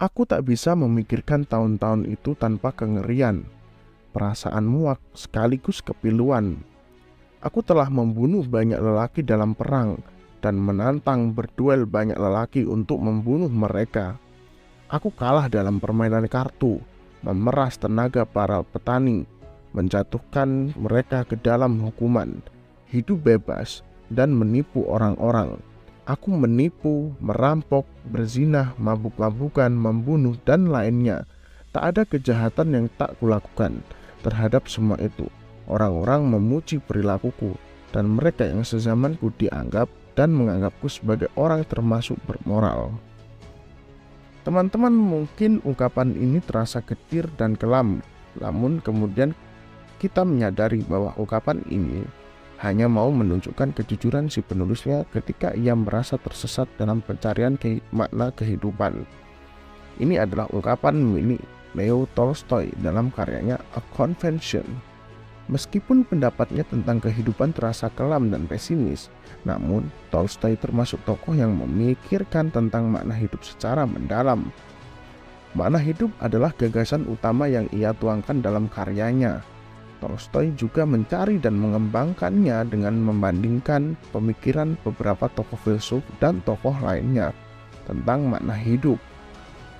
Aku tak bisa memikirkan tahun-tahun itu tanpa kengerian, perasaan muak sekaligus kepiluan. Aku telah membunuh banyak lelaki dalam perang dan menantang berduel banyak lelaki untuk membunuh mereka. Aku kalah dalam permainan kartu, memeras tenaga para petani, menjatuhkan mereka ke dalam hukuman, hidup bebas, dan menipu orang-orang. Aku menipu, merampok, berzinah, mabuk-mabukan, membunuh, dan lainnya. Tak ada kejahatan yang tak kulakukan. Terhadap semua itu, orang-orang memuji perilakuku, dan mereka yang sezamanku dianggap dan menganggapku sebagai orang termasuk bermoral. Teman-teman, mungkin ungkapan ini terasa getir dan kelam, namun kemudian kita menyadari bahwa ungkapan ini hanya mau menunjukkan kejujuran si penulisnya ketika ia merasa tersesat dalam pencarian makna kehidupan. Ini adalah ungkapan milik Leo Tolstoy dalam karyanya A Confession. Meskipun pendapatnya tentang kehidupan terasa kelam dan pesimis, namun Tolstoy termasuk tokoh yang memikirkan tentang makna hidup secara mendalam. Makna hidup adalah gagasan utama yang ia tuangkan dalam karyanya. Tolstoy juga mencari dan mengembangkannya dengan membandingkan pemikiran beberapa tokoh filsuf dan tokoh lainnya tentang makna hidup.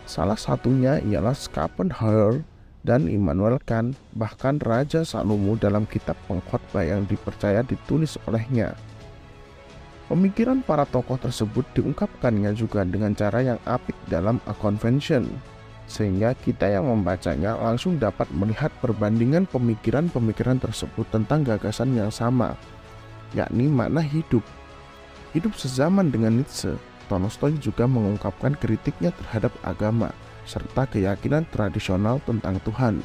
Salah satunya ialah Schopenhauer dan Immanuel Kant, bahkan Raja Salomo dalam kitab pengkhotbah yang dipercaya ditulis olehnya. Pemikiran para tokoh tersebut diungkapkannya juga dengan cara yang apik dalam A Confession, sehingga kita yang membacanya langsung dapat melihat perbandingan pemikiran-pemikiran tersebut tentang gagasan yang sama, yakni makna hidup. Hidup sezaman dengan Nietzsche, Tolstoy juga mengungkapkan kritiknya terhadap agama serta keyakinan tradisional tentang Tuhan.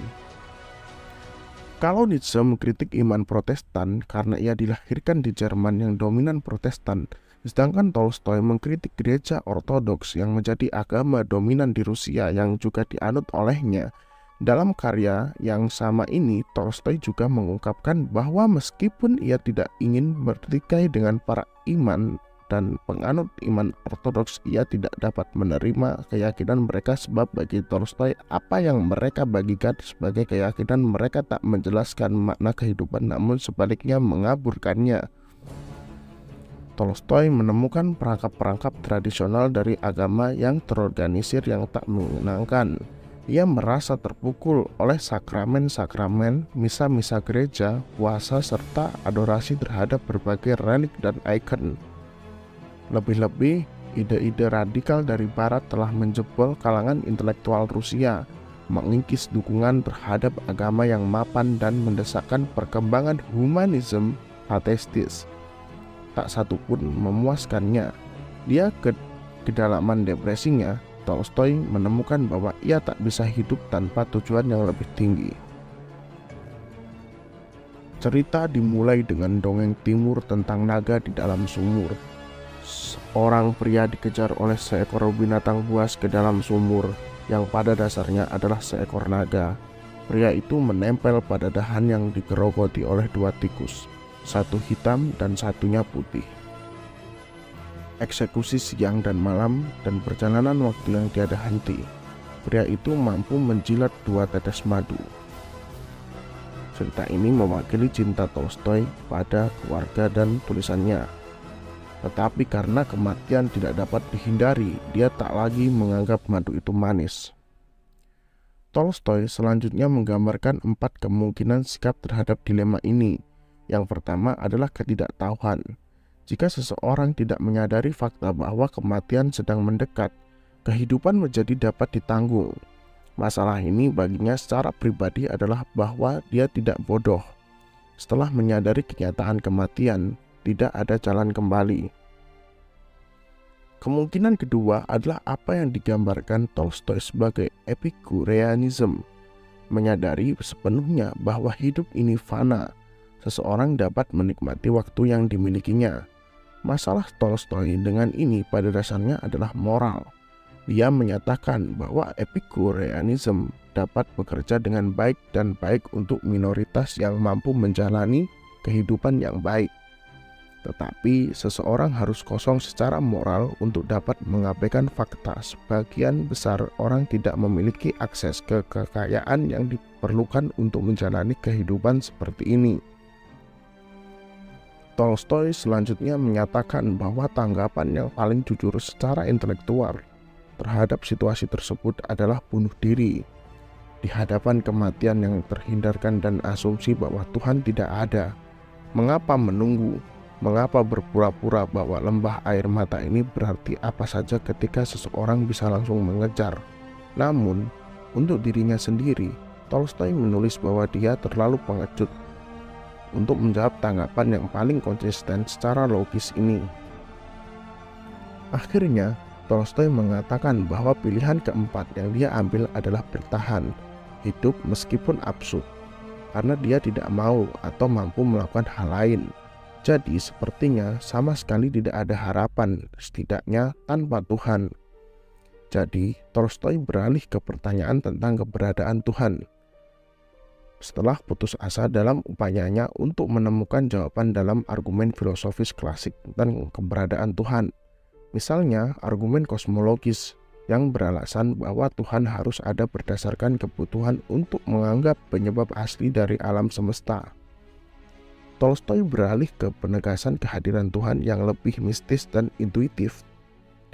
Kalau Nietzsche mengkritik iman Protestan karena ia dilahirkan di Jerman yang dominan Protestan, sedangkan Tolstoy mengkritik gereja Ortodoks yang menjadi agama dominan di Rusia yang juga dianut olehnya. Dalam karya yang sama ini, Tolstoy juga mengungkapkan bahwa meskipun ia tidak ingin bertikai dengan para iman dan penganut iman Ortodoks, ia tidak dapat menerima keyakinan mereka sebab bagi Tolstoy apa yang mereka bagikan sebagai keyakinan mereka tak menjelaskan makna kehidupan namun sebaliknya mengaburkannya. Tolstoy menemukan perangkap-perangkap tradisional dari agama yang terorganisir yang tak menyenangkan. Ia merasa terpukul oleh sakramen-sakramen, misa-misa gereja, puasa, serta adorasi terhadap berbagai relik dan ikon. Lebih-lebih, ide-ide radikal dari Barat telah menjebol kalangan intelektual Rusia, mengikis dukungan terhadap agama yang mapan dan mendesakkan perkembangan humanisme ateistis. Tak satupun memuaskannya. Dia ke kedalaman depresinya, Tolstoy menemukan bahwa ia tak bisa hidup tanpa tujuan yang lebih tinggi. Cerita dimulai dengan dongeng timur tentang naga di dalam sumur. Seorang pria dikejar oleh seekor binatang buas ke dalam sumur yang pada dasarnya adalah seekor naga. Pria itu menempel pada dahan yang digerogoti oleh dua tikus, satu hitam dan satunya putih. Eksekusi siang dan malam dan perjalanan waktu yang tiada henti. Pria itu mampu menjilat dua tetes madu. Cerita ini mewakili cinta Tolstoy pada keluarga dan tulisannya. Tetapi karena kematian tidak dapat dihindari, dia tak lagi menganggap madu itu manis. Tolstoy selanjutnya menggambarkan 4 kemungkinan sikap terhadap dilema ini. Yang pertama adalah ketidaktahuan. Jika seseorang tidak menyadari fakta bahwa kematian sedang mendekat, kehidupan menjadi dapat ditanggung. Masalah ini baginya secara pribadi adalah bahwa dia tidak bodoh. Setelah menyadari kenyataan kematian, tidak ada jalan kembali. Kemungkinan kedua adalah apa yang digambarkan Tolstoy sebagai Epikureanism, menyadari sepenuhnya bahwa hidup ini fana. Seseorang dapat menikmati waktu yang dimilikinya. Masalah Tolstoy dengan ini pada dasarnya adalah moral. Dia menyatakan bahwa Epikureanism dapat bekerja dengan baik dan baik untuk minoritas yang mampu menjalani kehidupan yang baik. Tetapi seseorang harus kosong secara moral untuk dapat mengabaikan fakta sebagian besar orang tidak memiliki akses ke kekayaan yang diperlukan untuk menjalani kehidupan seperti ini. Tolstoy selanjutnya menyatakan bahwa tanggapan yang paling jujur secara intelektual terhadap situasi tersebut adalah bunuh diri. Di hadapan kematian yang terhindarkan dan asumsi bahwa Tuhan tidak ada, mengapa menunggu? Mengapa berpura-pura bahwa lembah air mata ini berarti apa saja ketika seseorang bisa langsung mengejar? Namun, untuk dirinya sendiri, Tolstoy menulis bahwa dia terlalu pengecut untuk menjawab tanggapan yang paling konsisten secara logis ini. Akhirnya, Tolstoy mengatakan bahwa pilihan keempat yang dia ambil adalah bertahan, hidup meskipun absurd, karena dia tidak mau atau mampu melakukan hal lain. Jadi sepertinya sama sekali tidak ada harapan, setidaknya tanpa Tuhan. Jadi Tolstoy beralih ke pertanyaan tentang keberadaan Tuhan. Setelah putus asa dalam upayanya untuk menemukan jawaban dalam argumen filosofis klasik tentang keberadaan Tuhan, misalnya argumen kosmologis yang beralasan bahwa Tuhan harus ada berdasarkan kebutuhan untuk menganggap penyebab asli dari alam semesta. Tolstoy beralih ke penegasan kehadiran Tuhan yang lebih mistis dan intuitif.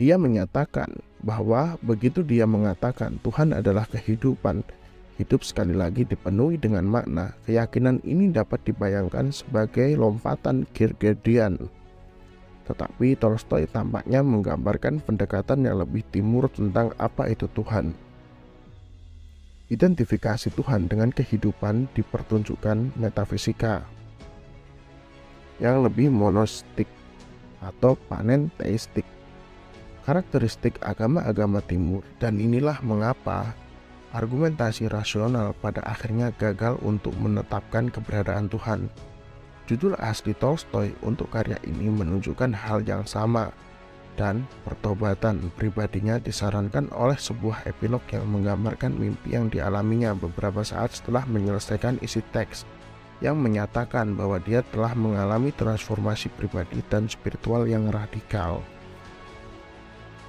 Dia menyatakan bahwa begitu dia mengatakan Tuhan adalah kehidupan, hidup sekali lagi dipenuhi dengan makna. Keyakinan ini dapat dibayangkan sebagai lompatan Kierkegaardian. Tetapi Tolstoy tampaknya menggambarkan pendekatan yang lebih timur tentang apa itu Tuhan. Identifikasi Tuhan dengan kehidupan dipertunjukkan metafisika yang lebih monistik atau panenteistik, karakteristik agama-agama timur, dan inilah mengapa argumentasi rasional pada akhirnya gagal untuk menetapkan keberadaan Tuhan. Judul asli Tolstoy untuk karya ini menunjukkan hal yang sama, dan pertobatan pribadinya disarankan oleh sebuah epilog yang menggambarkan mimpi yang dialaminya beberapa saat setelah menyelesaikan isi teks, yang menyatakan bahwa dia telah mengalami transformasi pribadi dan spiritual yang radikal.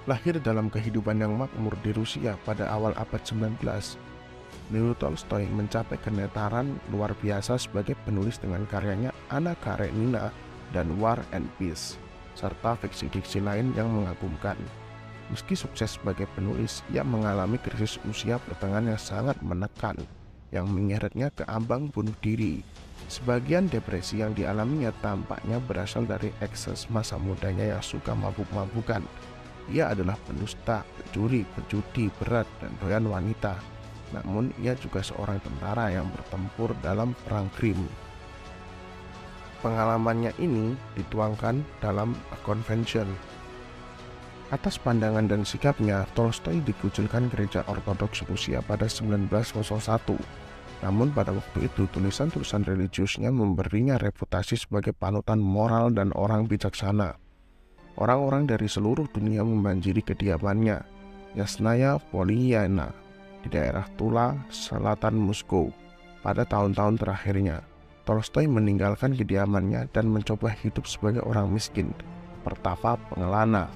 Lahir dalam kehidupan yang makmur di Rusia pada awal abad 19, Leo Tolstoy mencapai kenetaran luar biasa sebagai penulis dengan karyanya Anna Karenina dan War and Peace, serta fiksi-fiksi lain yang mengagumkan. Meski sukses sebagai penulis, ia mengalami krisis usia pertengahan yang sangat menekan, yang menyeretnya ke ambang bunuh diri. Sebagian depresi yang dialaminya tampaknya berasal dari ekses masa mudanya yang suka mabuk-mabukan. Ia adalah pendusta, pencuri, penjudi berat, dan doyan wanita. Namun ia juga seorang tentara yang bertempur dalam perang Krim. Pengalamannya ini dituangkan dalam A Convention. Atas pandangan dan sikapnya, Tolstoy dikucilkan gereja Ortodoks Rusia pada 1901. Namun pada waktu itu tulisan-tulisan religiusnya memberinya reputasi sebagai panutan moral dan orang bijaksana. Orang-orang dari seluruh dunia membanjiri kediamannya, Yasnaya Polyana, di daerah Tula, selatan Moskow. Pada tahun-tahun terakhirnya, Tolstoy meninggalkan kediamannya dan mencoba hidup sebagai orang miskin, pertapa pengelana.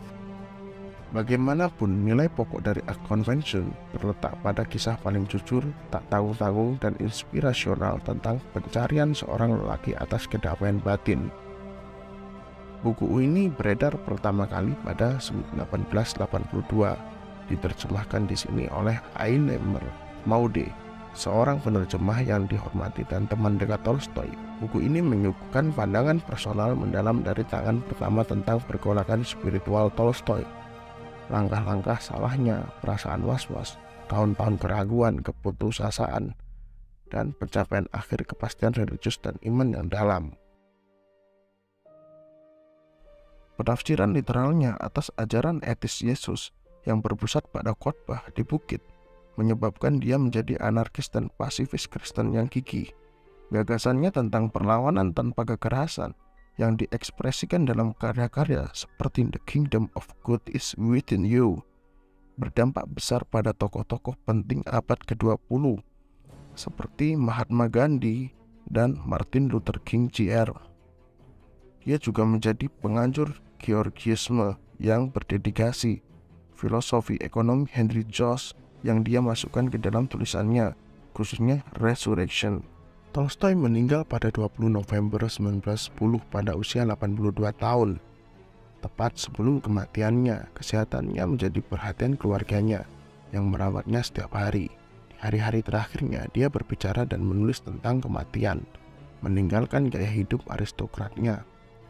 Bagaimanapun, nilai pokok dari A Convention terletak pada kisah paling jujur, tak tanggung-tanggung, dan inspirasional tentang pencarian seorang lelaki atas kedamaian batin. Buku ini beredar pertama kali pada 1882, diterjemahkan di sini oleh Ainemer Maude, seorang penerjemah yang dihormati dan teman dekat Tolstoy. Buku ini menyuguhkan pandangan personal mendalam dari tangan pertama tentang pergolakan spiritual Tolstoy. Langkah-langkah salahnya, perasaan was-was, tahun-tahun keraguan, keputusasaan, dan pencapaian akhir kepastian religius dan iman yang dalam. Penafsiran literalnya atas ajaran etis Yesus yang berpusat pada khotbah di bukit menyebabkan dia menjadi anarkis dan pasifis Kristen yang gigih. Gagasannya tentang perlawanan tanpa kekerasan yang diekspresikan dalam karya-karya seperti The Kingdom of God is Within You berdampak besar pada tokoh-tokoh penting abad ke-20 seperti Mahatma Gandhi dan Martin Luther King Jr. Dia juga menjadi penganjur Georgisme yang berdedikasi. Filosofi ekonomi Henry George yang dia masukkan ke dalam tulisannya, khususnya Resurrection. Tolstoy meninggal pada 20 November 1910 pada usia 82 tahun. Tepat sebelum kematiannya, kesehatannya menjadi perhatian keluarganya yang merawatnya setiap hari. Di hari-hari terakhirnya, dia berbicara dan menulis tentang kematian, meninggalkan gaya hidup aristokratnya.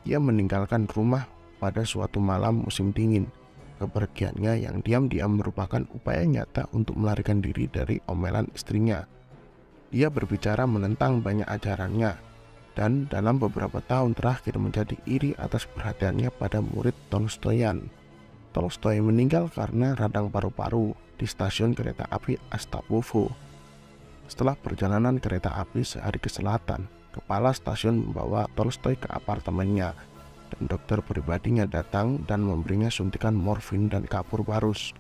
Dia meninggalkan rumah pada suatu malam musim dingin. Kepergiannya yang diam-diam merupakan upaya nyata untuk melarikan diri dari omelan istrinya. Dia berbicara menentang banyak ajarannya, dan dalam beberapa tahun terakhir menjadi iri atas perhatiannya pada murid Tolstoyan. Tolstoy meninggal karena radang paru-paru di stasiun kereta api Astapovo. Setelah perjalanan kereta api sehari ke selatan, kepala stasiun membawa Tolstoy ke apartemennya, dan dokter pribadinya datang dan memberinya suntikan morfin dan kapur barus.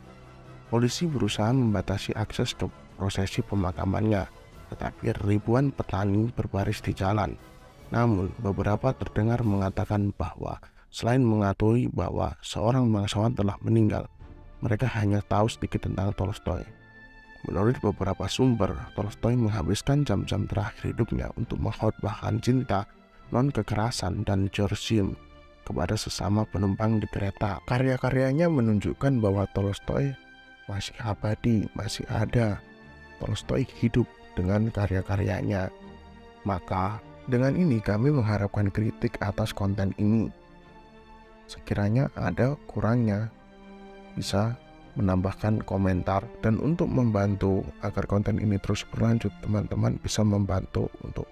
Polisi berusaha membatasi akses ke prosesi pemakamannya, tetapi ribuan petani berbaris di jalan. Namun, beberapa terdengar mengatakan bahwa selain mengakui bahwa seorang bangsawan telah meninggal, mereka hanya tahu sedikit tentang Tolstoy. Menurut beberapa sumber, Tolstoy menghabiskan jam-jam terakhir hidupnya untuk mengkhotbahkan cinta, non-kekerasan, dan Georgisme kepada sesama penumpang di kereta. Karya-karyanya menunjukkan bahwa Tolstoy masih abadi, masih ada. Tolstoy hidup dengan karya-karyanya. Maka, dengan ini kami mengharapkan kritik atas konten ini. Sekiranya ada kurangnya, bisa menambahkan komentar. Dan untuk membantu agar konten ini terus berlanjut, teman-teman bisa membantu untuk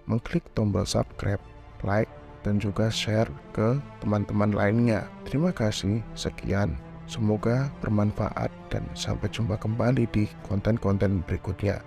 mengklik tombol subscribe, like, dan juga share ke teman-teman lainnya. Terima kasih, sekian. Semoga bermanfaat dan sampai jumpa kembali di konten-konten berikutnya.